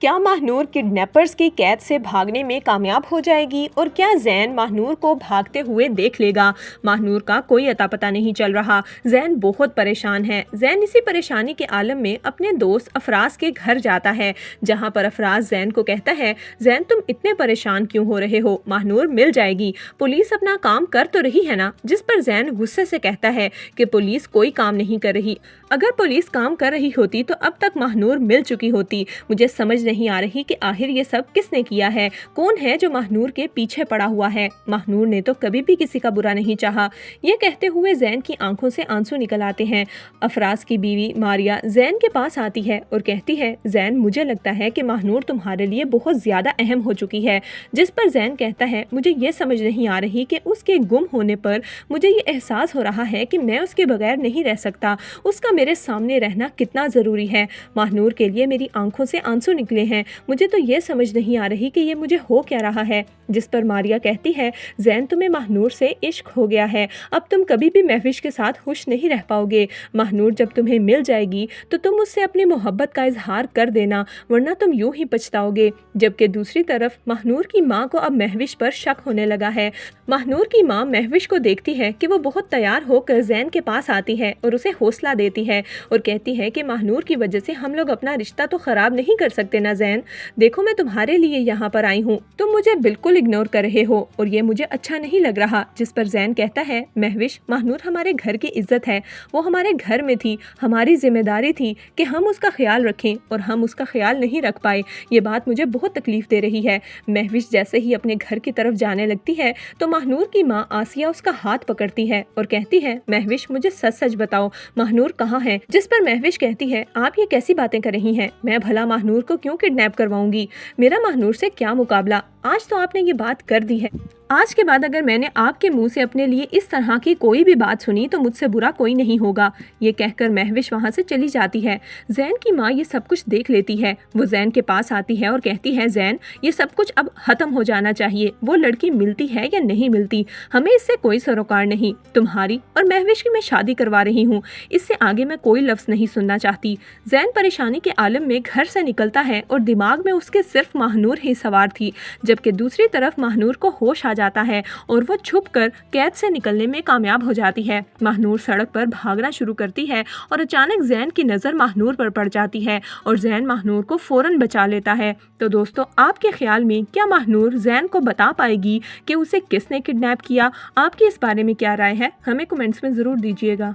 کیا ماہنور کڈنیپرز کی قید سے بھاگنے میں کامیاب ہو جائے گی اور کیا زین ماہنور کو بھاگتے ہوئے دیکھ لے گا؟ ماہنور کا کوئی اتا پتہ نہیں چل رہا۔ زین بہت پریشان ہے۔ زین اسی پریشانی کے عالم میں اپنے دوست افراز کے گھر جاتا ہے، جہاں پر افراز زین کو کہتا ہے، زین تم اتنے پریشان کیوں ہو رہے ہو؟ ماہنور مل جائے گی، پولیس اپنا کام کر تو رہی ہے نا؟ جس پر زین غصے سے کہتا ہے کہ پولیس کوئی کام نہیں کر رہی، اگر پولیس کام کر رہی ہوتی تو اب تک ماہنور مل چکی ہوتی۔ مجھے سمجھ نہیں آ رہی کہ آخر یہ سب کس نے کیا ہے، کون ہے جو ماہنور کے پیچھے پڑا ہوا ہے؟ ماہنور نے تو کبھی بھی کسی کا برا نہیں چاہا۔ یہ کہتے ہوئے زین کی آنکھوں سے آنسو نکل آتے ہیں۔ افراز کی بیوی ماریا زین کے پاس آتی ہے اور کہتی ہے، زین مجھے لگتا ہے کہ ماہنور تمہارے لیے بہت زیادہ اہم ہو چکی ہے۔ جس پر زین کہتا ہے، مجھے یہ سمجھ نہیں آ رہی کہ اس کے گم ہونے پر مجھے یہ احساس ہو رہا ہے کہ میں اس کے بغیر نہیں رہ سکتا، اس کا میرے سامنے رہنا کتنا ضروری ہے۔ ماہنور کے لیے میری آنکھوں سے آنسو نکلے ہیں، مجھے تو یہ سمجھ نہیں آ رہی کہ یہ مجھے ہو کیا رہا ہے۔ جس پر ماریا کہتی ہے، زین تمہیں ماہنور سے عشق ہو گیا ہے، اب تم کبھی بھی مہوش کے ساتھ خوش نہیں رہ پاؤ گے۔ ماہنور جب تمہیں مل جائے گی تو تم اس سے اپنی محبت کا اظہار کر دینا، ورنہ تم یوں ہی پچھتاؤ گے۔ جبکہ دوسری طرف ماہنور کی ماں کو اب مہوش پر شک ہونے لگا ہے۔ ماہنور کی ماں مہوش کو دیکھتی ہے کہ وہ بہت تیار ہو کر زین کے پاس آتی ہے اور اسے حوصلہ دیتی ہے اور کہتی ہے کہ ماہنور کی وجہ سے ہم لوگ اپنا رشتہ تو خراب نہیں کر سکتے نا زین، دیکھو میں تمہارے لیے یہاں پر آئی ہوں، تم مجھے بالکل اگنور کر رہے ہو اور یہ مجھے اچھا نہیں لگ رہا۔ جس پر زین کہتا ہے، مہوش ماہنور ہمارے گھر کی عزت ہے، وہ ہمارے گھر میں تھی، ہماری ذمہ داری تھی کہ ہم اس کا خیال رکھیں اور ہم اس کا خیال نہیں رکھ پائے، یہ بات مجھے بہت تکلیف دے رہی ہے۔ مہوش جیسے ہی اپنے گھر کی طرف جانے لگتی ہے تو ماہنور کی ماں آسیہ اس کا ہاتھ پکڑتی ہے اور کہتی ہے، مہوش مجھے سچ سچ بتاؤ ماہنور کہاں ہے؟ جس پر مہوش کہتی ہے، آپ یہ کیسی باتیں کر رہی ہیں، میں بھلا ماہنور کو کیوں کڈنیپ کرواؤں گی؟ میرا ماہنور سے کیا مقابلہ؟ آج تو آپ نے یہ بات کر دی ہے، آج کے بعد اگر میں نے آپ کے منہ سے اپنے لیے اس طرح کی کوئی بھی بات سنی تو مجھ سے برا کوئی نہیں ہوگا۔ یہ کہہ کر مہوش وہاں سے چلی جاتی ہے۔ زین کی ماں یہ سب کچھ دیکھ لیتی ہے، وہ زین کے پاس آتی ہے اور کہتی ہے، زین یہ سب کچھ اب ختم ہو جانا چاہیے، وہ لڑکی ملتی ہے یا نہیں ملتی، ہمیں اس سے کوئی سروکار نہیں، تمہاری اور مہوش کی میں شادی کروا رہی ہوں، اس سے آگے میں کوئی لفظ نہیں سننا چاہتی۔ زین پریشانی کے عالم میں گھر سے نکلتا ہے اور دماغ میں اس کے صرف ماہنور ہی سوار تھی، جبکہ دوسری طرف ماہنور کو ہوش آ جاتا ہے اور وہ چھپ کر قید سے نکلنے میں کامیاب ہو جاتی ہے۔ ماہنور سڑک پر بھاگنا شروع کرتی ہے اور اچانک زین کی نظر ماہنور پر پڑ جاتی ہے اور زین ماہنور کو فوراً بچا لیتا ہے۔ تو دوستو، آپ کے خیال میں کیا ماہنور زین کو بتا پائے گی کہ اسے کس نے کڈنیپ کیا؟ آپ کی اس بارے میں کیا رائے ہے؟ ہمیں کمنٹس میں ضرور دیجیے گا۔